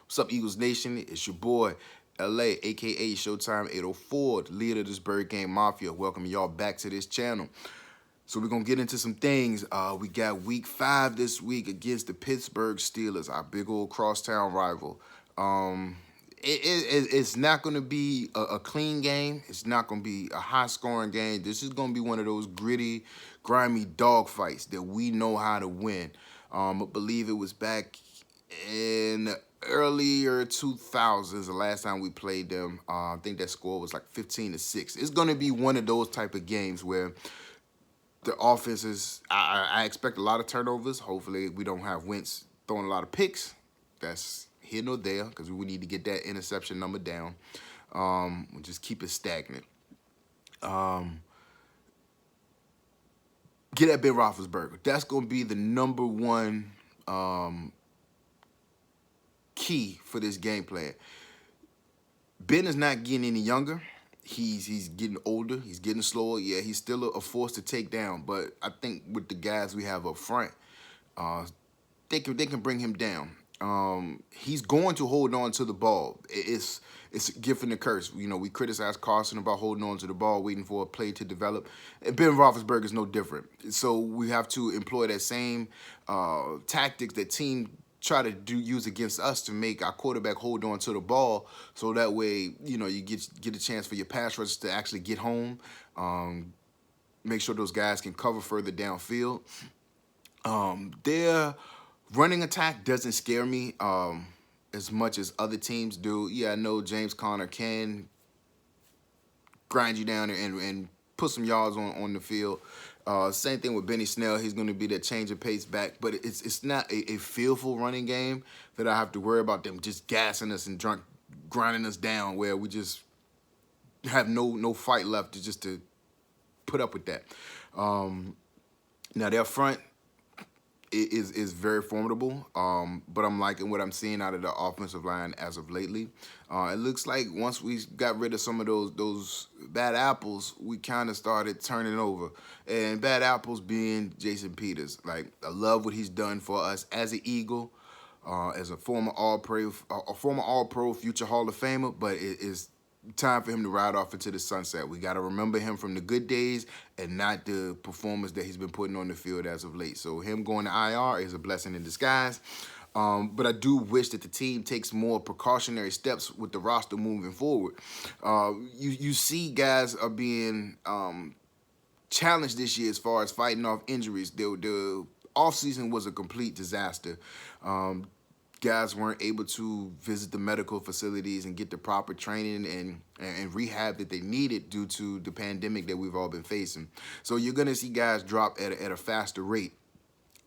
What's up, Eagles Nation? It's your boy, LA, aka Showtime 804, the leader of this Bird Game Mafia. Welcome y'all back to this channel. So we're gonna get into some things. We got week 5 this week against the Pittsburgh Steelers, our big old crosstown rival. It's not gonna be a clean game. It's not gonna be a high-scoring game. This is gonna be one of those gritty, grimy dogfights that we know how to win. I believe it was back in the earlier 2000s, the last time we played them. I think that score was like 15-6. It's gonna be one of those type of games where the offenses, I expect a lot of turnovers. Hopefully we don't have Wentz throwing a lot of picks. That's here nor there because we need to get that interception number down. We'll just keep it stagnant. Get at Ben Roethlisberger. That's going to be the number one key for this game plan. Ben is not getting any younger. He's getting older. He's getting slower. Yeah, he's still a force to take down. But I think with the guys we have up front, they can bring him down. He's going to hold on to the ball. It's a gift and a curse. You know, we criticize Carson about holding on to the ball, waiting for a play to develop. And Ben Roethlisberger is no different. So we have to employ that same tactics that team try to use against us to make our quarterback hold on to the ball, so that way, you know, you get a chance for your pass rushers to actually get home. Make sure those guys can cover further downfield. Their running attack doesn't scare me as much as other teams do. Yeah, I know James Conner can grind you down and put some yards on the field. Same thing with Benny Snell. He's going to be that change of pace back, but it's not a fearful running game that I have to worry about them just gassing us and grinding us down, where we just have no fight left to put up with that. Now their front is very formidable, but I'm liking what I'm seeing out of the offensive line as of lately. It looks like once we got rid of some of those bad apples, we kind of started turning over. And bad apples being Jason Peters. Like, I love what he's done for us as an Eagle, as a former All-Pro, future Hall of Famer, but it is time for him to ride off into the sunset. We got to remember him from the good days and not the performance that he's been putting on the field as of late. So him going to IR is a blessing in disguise. But I do wish that the team takes more precautionary steps with the roster moving forward. You see guys are being challenged this year as far as fighting off injuries. The offseason was a complete disaster. Guys weren't able to visit the medical facilities and get the proper training and rehab that they needed due to the pandemic that we've all been facing. So you're going to see guys drop at a faster rate.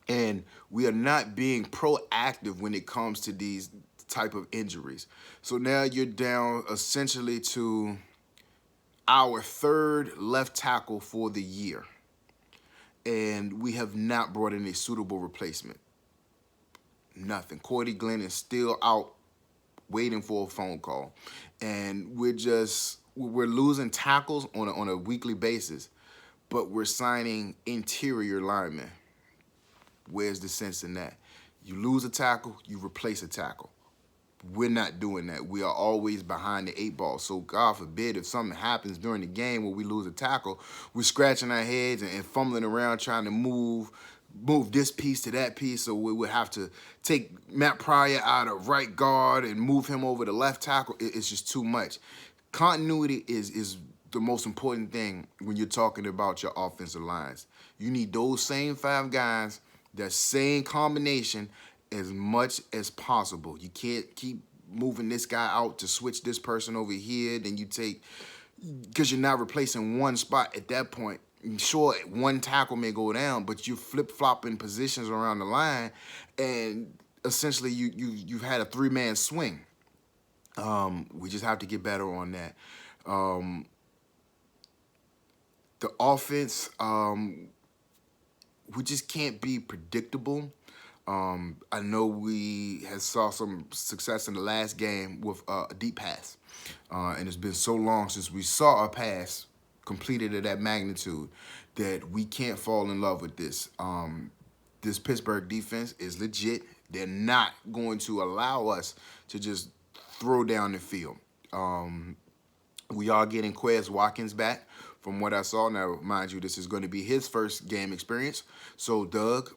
And we are not being proactive when it comes to these type of injuries. So now you're down essentially to our third left tackle for the year. And we have not brought in a suitable replacement. Nothing. Cordy Glenn is still out waiting for a phone call. And we're losing tackles on a weekly basis, but we're signing interior linemen. Where's the sense in that? You lose a tackle, you replace a tackle. We're not doing that. We are always behind the 8 ball. So God forbid if something happens during the game where we lose a tackle, we're scratching our heads and fumbling around trying to move this piece to that piece. So we would have to take Matt Pryor out of right guard and move him over to left tackle. It's just too much. Continuity is the most important thing when you're talking about your offensive lines. You need those same 5 guys, that same combination as much as possible. You can't keep moving this guy out to switch this person over here. Then you take, because you're not replacing one spot at that point. Sure, one tackle may go down, but you're flip-flopping positions around the line, and essentially you've had a 3-man swing. We just have to get better on that. The offense, we just can't be predictable. I know we saw some success in the last game with a deep pass. And it's been so long since we saw a pass completed at that magnitude that we can't fall in love with this. This Pittsburgh defense is legit. They're not going to allow us to just throw down the field. Um, we are getting Quez Watkins back from what I saw. Now, mind you, this is going to be his first game experience. So, Doug,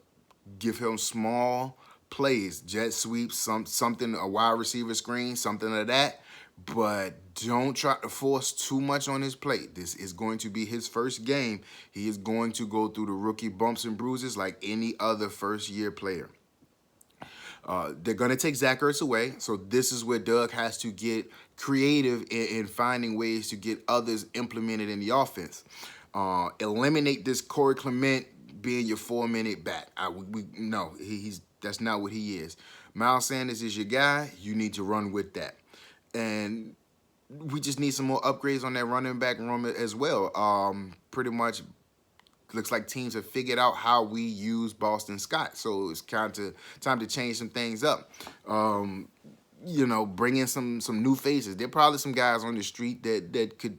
give him small plays, jet sweeps, something, a wide receiver screen, something like that. But don't try to force too much on his plate. This is going to be his first game. He is going to go through the rookie bumps and bruises like any other first-year player. They're going to take Zach Ertz away, so this is where Doug has to get creative in finding ways to get others implemented in the offense. Eliminate this Corey Clement being your 4-minute back. No, he's that's not what he is. Miles Sanders is your guy. You need to run with that, and we just need some more upgrades on that running back room as well. Pretty much looks like teams have figured out how we use Boston Scott. So it's time to change some things up. Bring in some new faces. There are probably some guys on the street that could,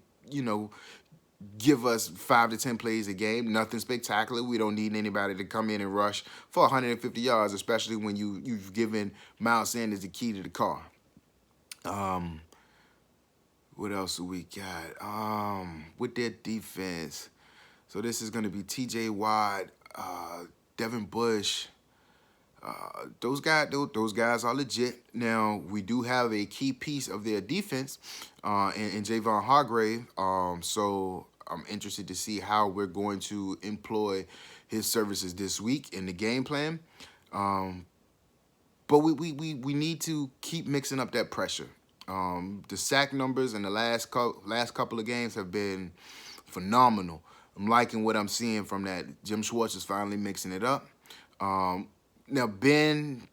give us 5 to 10 plays a game. Nothing spectacular. We don't need anybody to come in and rush for 150 yards, especially when you've given Miles Sanders the key to the car. What else do we got? With their defense. So this is going to be T.J. Watt, Devin Bush. Those guys are legit. Now, we do have a key piece of their defense in Javon Hargrave. So I'm interested to see how we're going to employ his services this week in the game plan. But we need to keep mixing up that pressure. The sack numbers in the last couple of games have been phenomenal. I'm liking what I'm seeing from that. Jim Schwartz is finally mixing it up. Now, Ben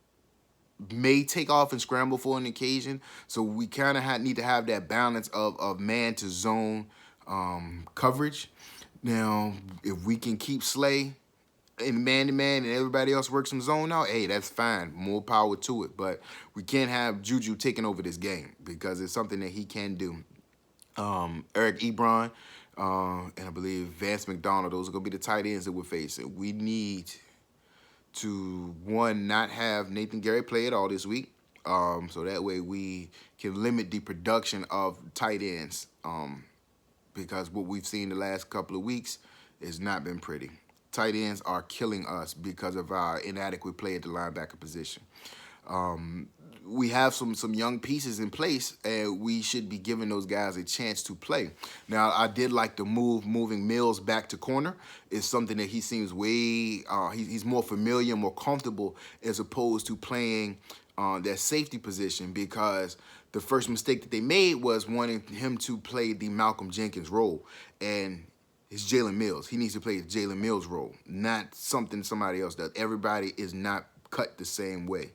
may take off and scramble for an occasion, so we kind of need to have that balance of man-to-zone coverage. Now, if we can keep Slay in man-to-man and everybody else works some zone out, hey, that's fine. More power to it. But we can't have Juju taking over this game because it's something that he can do. Eric Ebron, and I believe Vance McDonald, those are going to be the tight ends that we're facing. We need to, one, not have Nathan Gary play at all this week, so that way we can limit the production of tight ends, because what we've seen the last couple of weeks has not been pretty. Tight ends are killing us because of our inadequate play at the linebacker position. We have some young pieces in place, and we should be giving those guys a chance to play. Now, I did like the moving Mills back to corner. It's something that he seems he's more familiar, more comfortable, as opposed to playing that safety position, because the first mistake that they made was wanting him to play the Malcolm Jenkins role, and it's Jalen Mills. He needs to play Jalen Mills' role, not something somebody else does. Everybody is not cut the same way.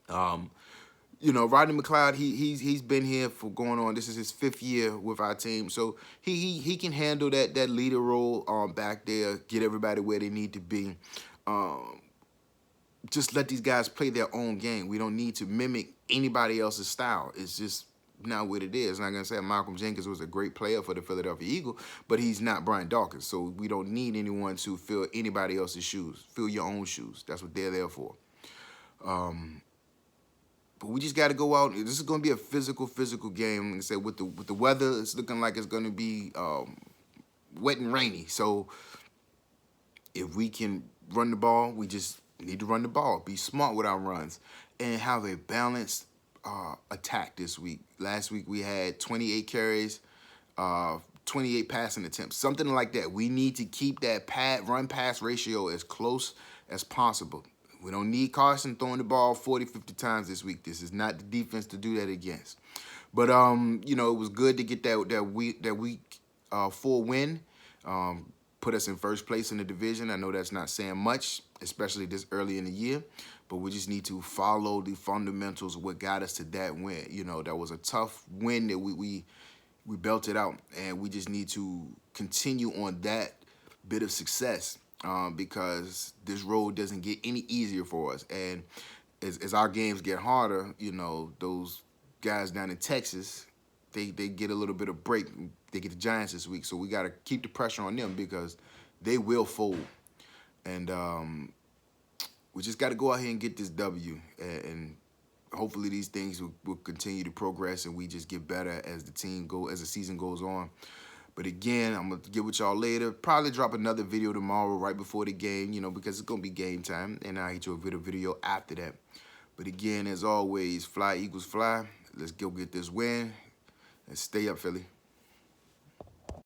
Rodney McLeod, he's been here for going on. This is his 5th year with our team, so he can handle that leader role back there, get everybody where they need to be. Just let these guys play their own game. We don't need to mimic anybody else's style. It's just not what it is. I'm not gonna say Malcolm Jenkins was a great player for the Philadelphia Eagles, but he's not Brian Dawkins, so we don't need anyone to fill anybody else's shoes. Fill your own shoes. That's what they're there for. But we just got to go out. This is going to be a physical game. Like I said, with the weather, it's looking like it's going to be wet and rainy. So if we can run the ball, we just need to run the ball. Be smart with our runs and have a balanced attack this week. Last week we had 28 carries, 28 passing attempts, something like that. We need to keep that run-pass ratio as close as possible. We don't need Carson throwing the ball 40, 50 times this week. This is not the defense to do that against. But, it was good to get that week 4 win. Put us in first place in the division. I know that's not saying much, especially this early in the year. But we just need to follow the fundamentals of what got us to that win. That was a tough win that we belted out. And we just need to continue on that bit of success. Because this road doesn't get any easier for us. And as our games get harder, those guys down in Texas, they get a little bit of break. They get the Giants this week, so we got to keep the pressure on them because they will fold. And we just got to go out here and get this W, and hopefully these things will continue to progress, and we just get better as the season goes on. But again, I'm gonna get with y'all later. Probably drop another video tomorrow right before the game, because it's gonna be game time, and I'll hit you a video after that. But again, as always, fly Eagles fly. Let's go get this win and stay up, Philly.